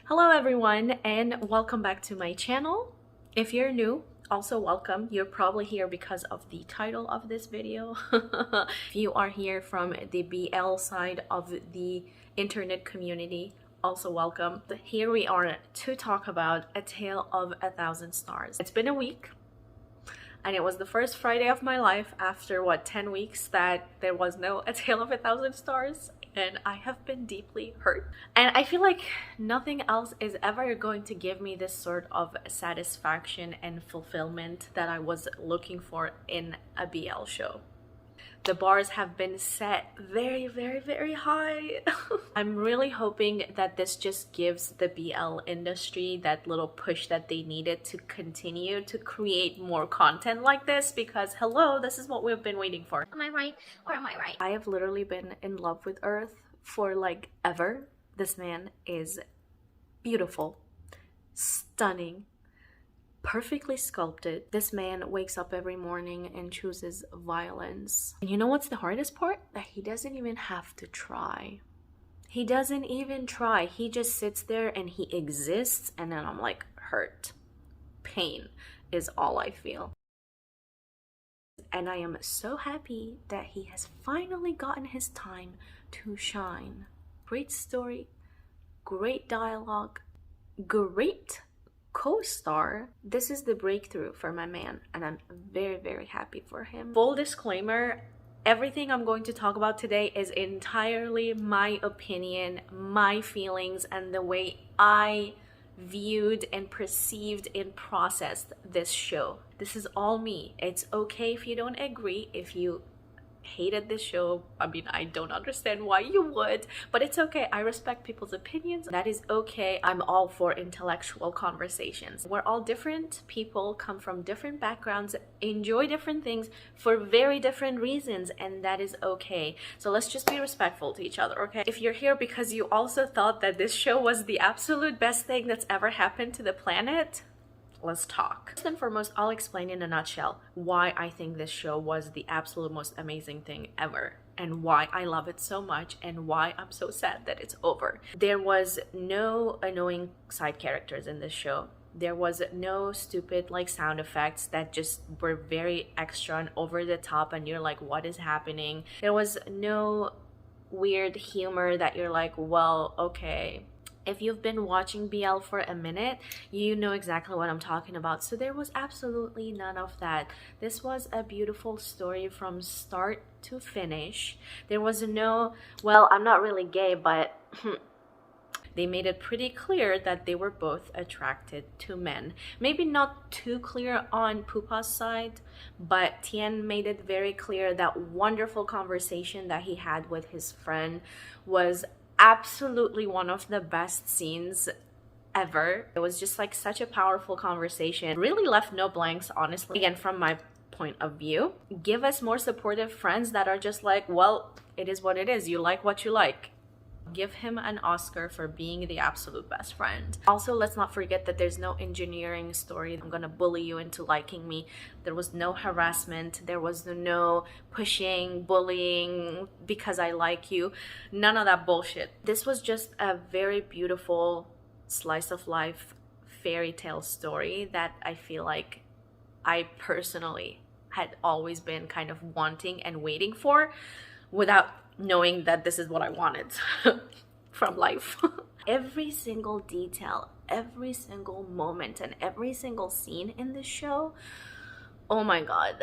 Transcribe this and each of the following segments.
Hello everyone and welcome back to my channel. If you're new, also welcome. You're probably here because of the title of this video. If you are here from the BL side of the internet community, also welcome. Here we are to talk about A Tale of a Thousand Stars. It's been a week and it was the first Friday of my life after 10 weeks that there was no A Tale of a Thousand Stars, and I have been deeply hurt. And I feel like nothing else is ever going to give me this sort of satisfaction and fulfillment that I was looking for in a BL show. The bars have been set very, very, very high. I'm really hoping that this just gives the BL industry that little push that they needed to continue to create more content like this, because hello, this is what we've been waiting for. Am I right or am I right? I have literally been in love with Earth for like ever. This man is beautiful, stunning, perfectly sculpted. This man wakes up every morning and chooses violence. And you know what's the hardest part? That he doesn't even have to try. He doesn't even try. He just sits there and he exists, and then I'm like hurt. Pain is all I feel. And I am so happy that he has finally gotten his time to shine. Great story, great dialogue, great co-star. This is the breakthrough for my man, and I'm very, very happy for him. Full disclaimer, everything I'm going to talk about today is entirely my opinion, my feelings, and the way I viewed and perceived and processed this show. This is all me. It's okay if you don't agree, if you hated this show. I mean, I don't understand why you would, but it's okay. I respect people's opinions. That is okay. I'm all for intellectual conversations. We're all different people, come from different backgrounds, enjoy different things for very different reasons, and that is okay. So let's just be respectful to each other, okay? If you're here because you also thought that this show was the absolute best thing that's ever happened to the planet, let's talk. First and foremost, I'll explain in a nutshell why I think this show was the absolute most amazing thing ever, and why I love it so much, and why I'm so sad that it's over. There was no annoying side characters in this show. There was no stupid like sound effects that just were very extra and over the top and you're like, what is happening? There was no weird humor that you're like, well, okay. If you've been watching BL for a minute, you know exactly what I'm talking about. So there was absolutely none of that. This was a beautiful story from start to finish. There was no, well, I'm not really gay, but they made it pretty clear that they were both attracted to men. Maybe not too clear on Pupa's side, but Tien made it very clear. That wonderful conversation that he had with his friend was absolutely one of the best scenes ever. It was just like such a powerful conversation. Really left no blanks, honestly. Again, from my point of view, give us more supportive friends that are just like, well, it is what it is. You like what you like. Give him an Oscar for being the absolute best friend. Also, let's not forget that there's no engineering story. I'm gonna bully you into liking me. There was no harassment. There was no pushing, bullying because I like you. None of that bullshit. This was just a very beautiful slice of life fairy tale story that I feel like I personally had always been kind of wanting and waiting for, without knowing that this is what I wanted from life. Every single detail, every single moment, and every single scene in this show, oh my god.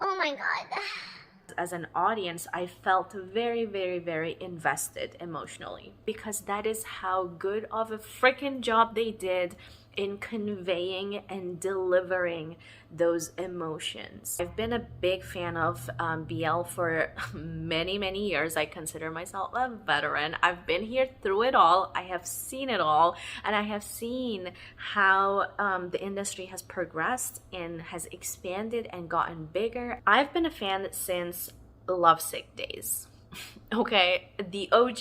Oh my god. As an audience, I felt very, very, very invested emotionally, because that is how good of a freaking job they did in conveying and delivering those emotions. I've been a big fan of BL for many, many years. I consider myself a veteran. I've been here through it all. I have seen it all, and I have seen how the industry has progressed and has expanded and gotten bigger. I've been a fan since Lovesick days. Okay, the OG,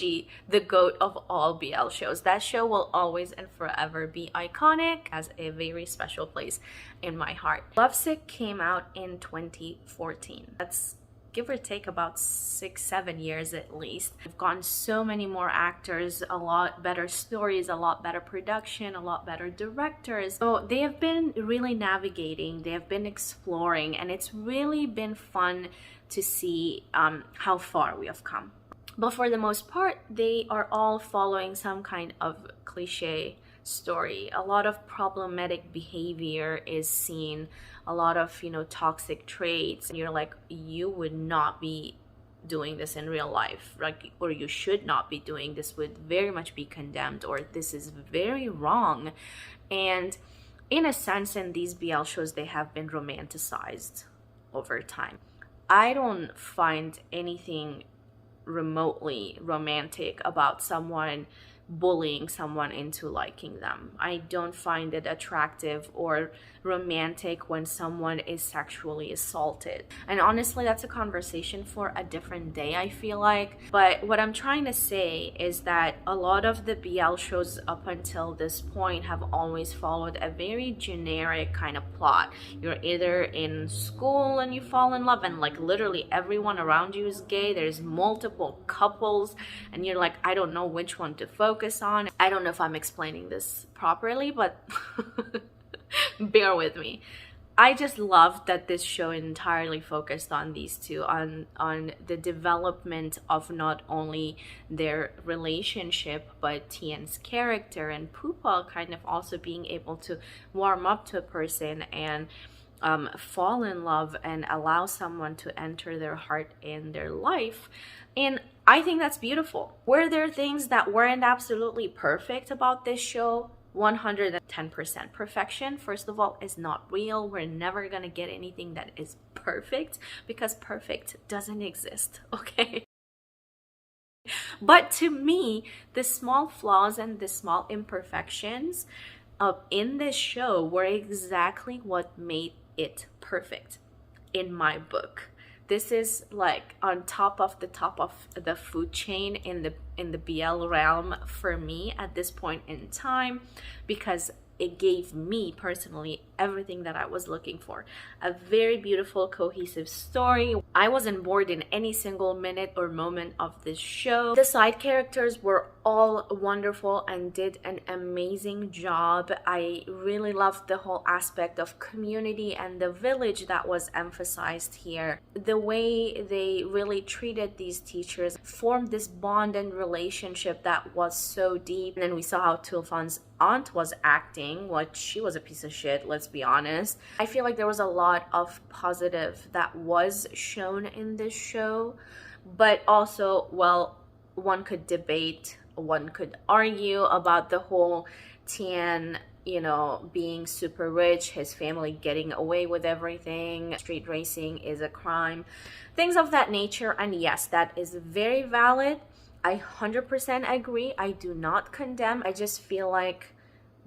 the GOAT of all BL shows. That show will always and forever be iconic, has a very special place in my heart. Lovesick came out in 2014. That's give or take about 6-7 years at least. We've gotten so many more actors, a lot better stories, a lot better production, a lot better directors. So they have been really navigating, they have been exploring, and it's really been fun to see how far we have come. But for the most part, they are all following some kind of cliche story. A lot of problematic behavior is seen, a lot of, toxic traits. And you're like, you would not be doing this in real life, like, or you should not be doing this, would very much be condemned, or this is very wrong. And in a sense, in these BL shows, they have been romanticized over time. I don't find anything remotely romantic about someone bullying someone into liking them. I don't find it attractive or romantic when someone is sexually assaulted. And honestly, that's a conversation for a different day, I feel like. But what I'm trying to say is that a lot of the BL shows up until this point have always followed a very generic kind of plot. You're either in school and you fall in love, and like literally everyone around you is gay. There's multiple couples and you're like, I don't know which one to focus on. I don't know if I'm explaining this properly, but bear with me. I just loved that this show entirely focused on these two, on the development of not only their relationship, but Tien's character, and Pupa kind of also being able to warm up to a person and fall in love and allow someone to enter their heart and their life. And I think that's beautiful. Were there things that weren't absolutely perfect about this show? 110%. Perfection, first of all, is not real. We're never gonna get anything that is perfect, because perfect doesn't exist, okay? But to me, the small flaws and the small imperfections in this show were exactly what made it perfect, in my book. This is like on top of the food chain in the BL realm for me at this point in time, because it gave me personally everything that I was looking for. A very beautiful, cohesive story. I wasn't bored in any single minute or moment of this show. The side characters were all wonderful and did an amazing job. I really loved the whole aspect of community and the village that was emphasized here. The way they really treated these teachers formed this bond and relationship that was so deep. And then we saw how Tulfan's aunt was acting, what she was a piece of shit, let's be honest. I feel like there was a lot of positive that was shown in this show, but also, well, one could debate, one could argue about the whole Tien, being super rich, his family getting away with everything, street racing is a crime, things of that nature. And yes, that is very valid. I 100% agree. I do not condemn. I just feel like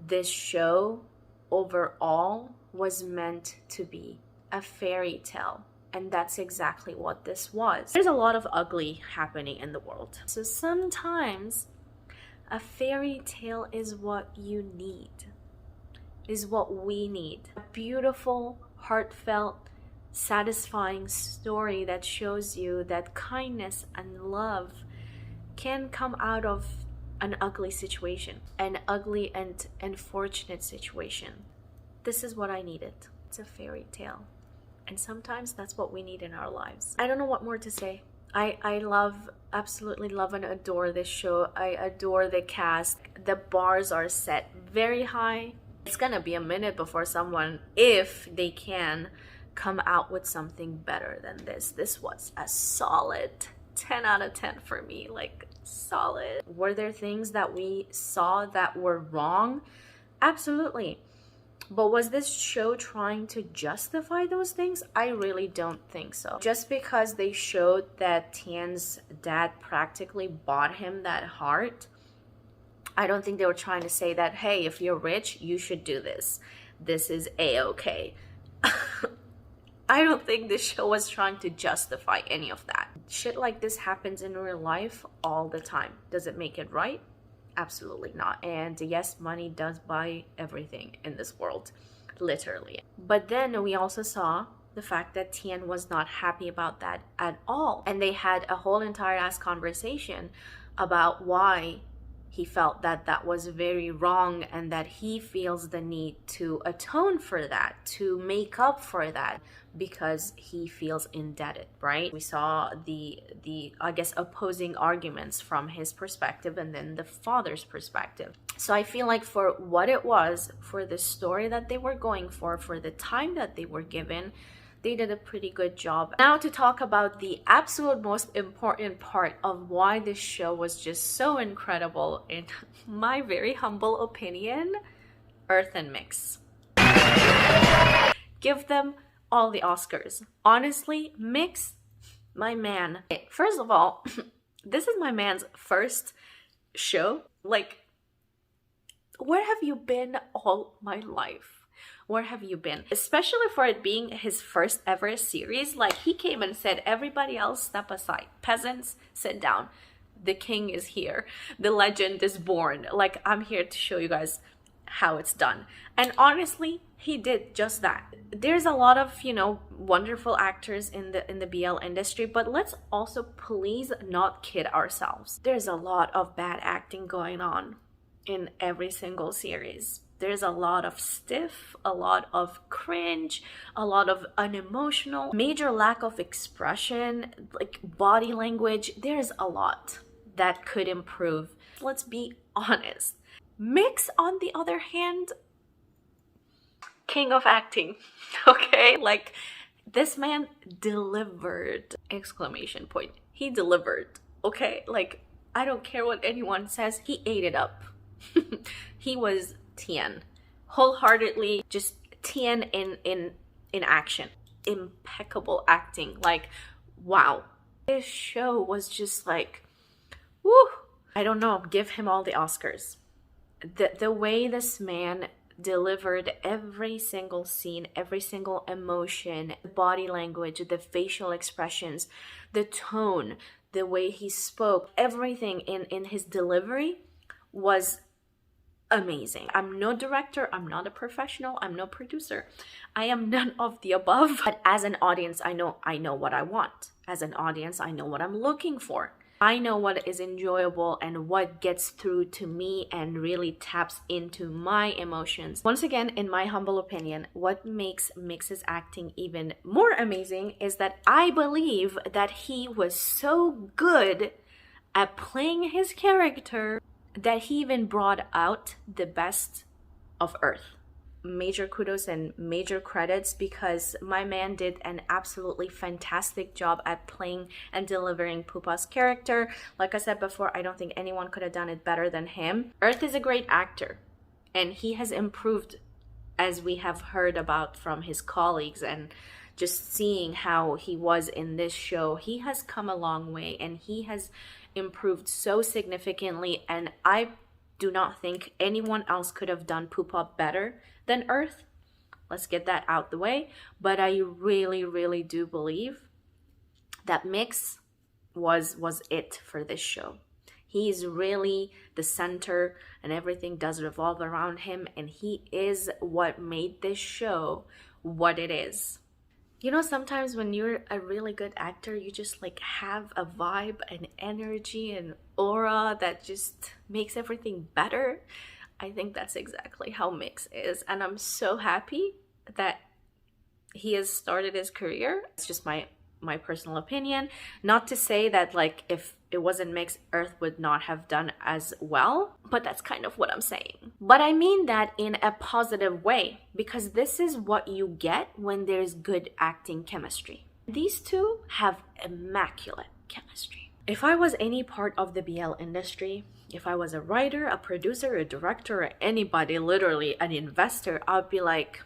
this show overall was meant to be a fairy tale. And that's exactly what this was. There's a lot of ugly happening in the world. So sometimes a fairy tale is what you need, is what we need. A beautiful, heartfelt, satisfying story that shows you that kindness and love can come out of an ugly situation, an ugly and unfortunate situation. This is what I needed. It's a fairy tale. And sometimes that's what we need in our lives. I don't know what more to say. I absolutely love and adore this show. I adore the cast. The bars are set very high. It's gonna be a minute before someone, if they can, come out with something better than this. This was a solid 10 out of 10 for me, like solid. Were there things that we saw that were wrong? Absolutely. But was this show trying to justify those things? I really don't think so. Just because they showed that Tien's dad practically bought him that heart, I don't think they were trying to say that, hey, if you're rich, you should do this. This is a-okay. I don't think this show was trying to justify any of that. Shit like this happens in real life all the time. Does it make it right? Absolutely not. And yes, money does buy everything in this world, literally. But then we also saw the fact that Tien was not happy about that at all. And they had a whole entire ass conversation about why he felt that that was very wrong and that he feels the need to atone for that, to make up for that, because he feels indebted, right? We saw the I guess opposing arguments from his perspective and then the father's perspective. So I feel like for what it was, for the story that they were going for the time that they were given, they did a pretty good job. Now to talk about the absolute most important part of why this show was just so incredible, in my very humble opinion, Earth and Mix. Give them all the Oscars. Honestly, Mix, my man. First of all, this is my man's first show. Like, where have you been all my life? Where have you been? Especially for it being his first ever series. Like, he came and said, everybody else step aside. Peasants, sit down. The king is here. The legend is born. Like, I'm here to show you guys how it's done. And honestly, he did just that. There's a lot of, you know, wonderful actors in the BL industry, but let's also please not kid ourselves. There's a lot of bad acting going on in every single series. There's a lot of stiff, a lot of cringe, a lot of unemotional, major lack of expression, like body language. There's a lot that could improve. Let's be honest. Mix, on the other hand, king of acting, okay? Like, this man delivered, exclamation point. He delivered, okay? Like, I don't care what anyone says, he ate it up. He was Tien, wholeheartedly just Tien in action. Impeccable acting. Like, wow, this show was just like, woo. I don't know, give him all the Oscars. The way this man delivered every single scene, every single emotion, the body language, the facial expressions, the tone, the way he spoke, everything in his delivery was amazing. I'm no director, I'm not a professional, I'm no producer. I am none of the above. But as an audience, I know what I want. As an audience, I know what I'm looking for. I know what is enjoyable and what gets through to me and really taps into my emotions. Once again, in my humble opinion, what makes Mix's acting even more amazing is that I believe that he was so good at playing his character that he even brought out the best of Earth. Major kudos and major credits, because my man did an absolutely fantastic job at playing and delivering Pupa's character. Like I said before, I don't think anyone could have done it better than him. Earth is a great actor, and he has improved, as we have heard about from his colleagues, and just seeing how he was in this show. He has come a long way, and he has improved so significantly, and I do not think anyone else could have done Pupa better than Earth. Let's get that out the way. But I really, really do believe that Mix was it for this show. He's really the center, and everything does revolve around him, and he is what made this show what it is. You know, sometimes when you're a really good actor, you just like have a vibe and energy and aura that just makes everything better. I think that's exactly how Mix is, and I'm so happy that he has started his career. It's just my personal opinion. Not to say that, like, if it wasn't Mix, Earth would not have done as well, but that's kind of what I'm saying. But I mean that in a positive way, because this is what you get when there's good acting chemistry. These two have immaculate chemistry. If I was any part of the BL industry, if I was a writer, a producer, a director, or anybody, literally an investor, I'd be like,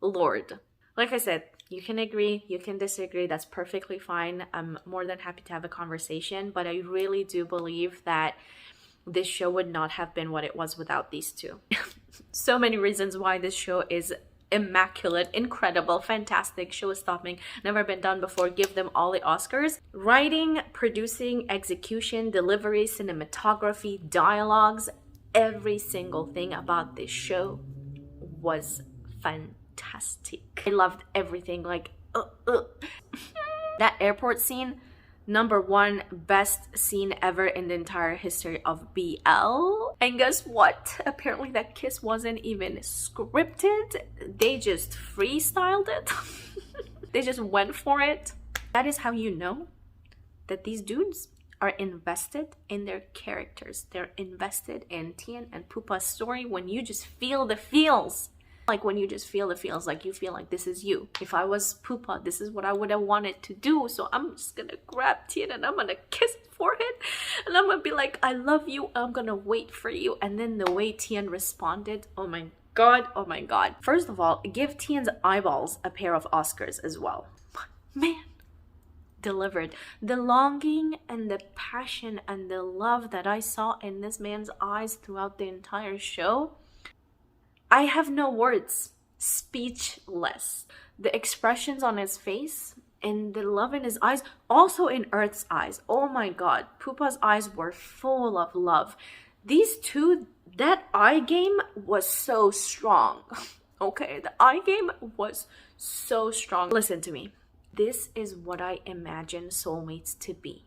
Lord. Like I said, you can agree, you can disagree, that's perfectly fine. I'm more than happy to have a conversation, but I really do believe that this show would not have been what it was without these two. So many reasons why this show is immaculate, incredible, fantastic, show-stopping, never been done before. Give them all the Oscars. Writing, producing, execution, delivery, cinematography, dialogues, every single thing about this show was fantastic. fantastic. I loved everything. Like, that airport scene, #1 best scene ever in the entire history of BL. And guess what? Apparently that kiss wasn't even scripted. They just freestyled it. They just went for it. That is how you know that these dudes are invested in their characters. They're invested in Tien and Pupa's story. When you just feel the feels. Like when you just feel the feels, like you feel like this is you. If I was Pupa, this is what I would have wanted to do. So I'm just gonna grab Tien and I'm gonna kiss his forehead. And I'm gonna be like, I love you. I'm gonna wait for you. And then the way Tien responded, oh my god, oh my god. First of all, give Tien's eyeballs a pair of Oscars as well. Man, delivered. The longing and the passion and the love that I saw in this man's eyes throughout the entire show, I have no words. Speechless. The expressions on his face and the love in his eyes, also in Earth's eyes. Oh my god, Pupa's eyes were full of love. These two, that eye game was so strong. Okay, the eye game was so strong. Listen to me. This is what I imagine soulmates to be.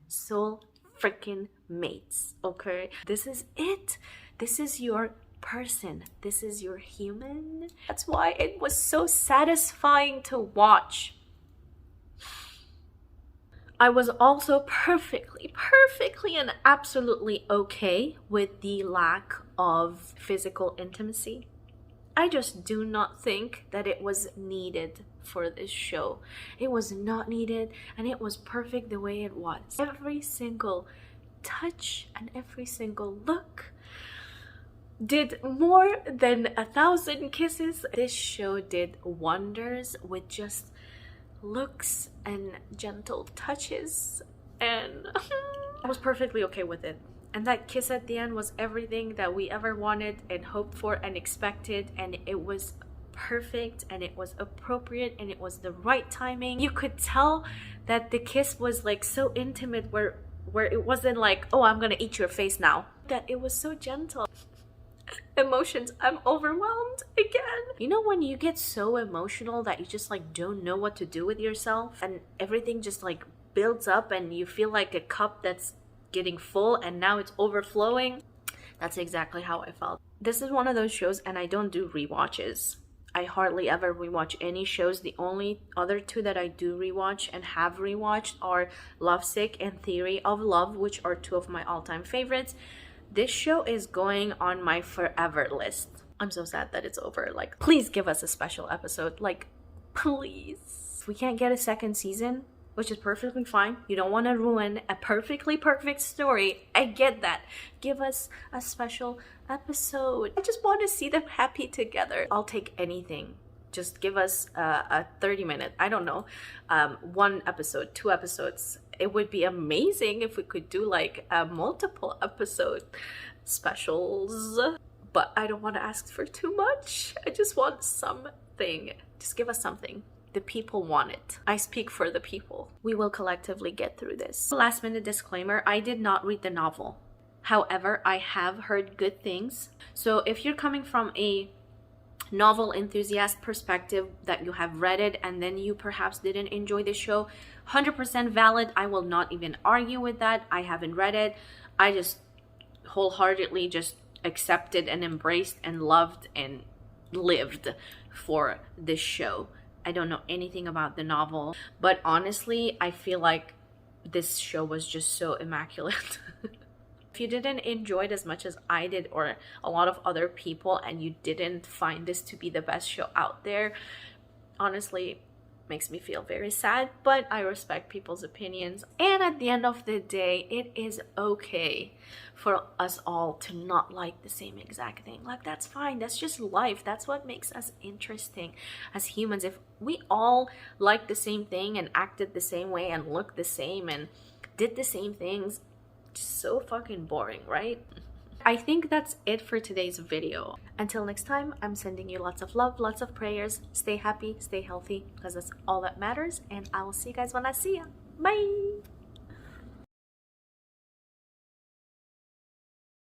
Soul freaking mates, okay? This is it. This is your person. This is your human. That's why it was so satisfying to watch. I was also perfectly and absolutely okay with the lack of physical intimacy. I just do not think that it was needed for this show. It was not needed, and it was perfect the way it was. Every single touch and every single look did more than 1,000 kisses. This show did wonders with just looks and gentle touches, and I was perfectly okay with it. And that kiss at the end was everything that we ever wanted and hoped for and expected, and it was perfect and it was appropriate and it was the right timing. You could tell that the kiss was like so intimate, where it wasn't like, oh, I'm gonna eat your face now. That it was so gentle. Emotions, I'm overwhelmed again. You know when you get so emotional that you just like don't know what to do with yourself, and everything just like builds up and you feel like a cup that's getting full and now it's overflowing? That's exactly how I felt. This is one of those shows, and I don't do rewatches. I hardly ever rewatch any shows. The only other two that I do rewatch and have rewatched are Lovesick and Theory of Love, which are two of my all-time favorites. This show is going on my forever list. I'm so sad that it's over. Like, please give us a special episode. Like, please. If we can't get a second season, which is perfectly fine. You don't want to ruin a perfectly perfect story. I get that. Give us a special episode. I just want to see them happy together. I'll take anything. Just give us a 30-minute, I don't know, 1 episode, 2 episodes. It would be amazing if we could do like a multiple episode specials. But I don't want to ask for too much. I just want something. Just give us something. The people want it. I speak for the people. We will collectively get through this. Last minute disclaimer, I did not read the novel. However, I have heard good things. So if you're coming from a novel enthusiast perspective, that you have read it and then you perhaps didn't enjoy the show, 100% valid. I will not even argue with that. I haven't read it. I just wholeheartedly just accepted and embraced and loved and lived for this show. I don't know anything about the novel, but honestly, I feel like this show was just so immaculate. If you didn't enjoy it as much as I did, or a lot of other people, and you didn't find this to be the best show out there, honestly, makes me feel very sad, but I respect people's opinions. And at the end of the day, it is okay for us all to not like the same exact thing. Like, that's fine. That's just life. That's what makes us interesting as humans. If we all liked the same thing and acted the same way and looked the same and did the same things, just so fucking boring, right? I think that's it for today's video. Until next time, I'm sending you lots of love, lots of prayers. Stay happy, stay healthy, because that's all that matters. And I will see you guys when I see ya. Bye!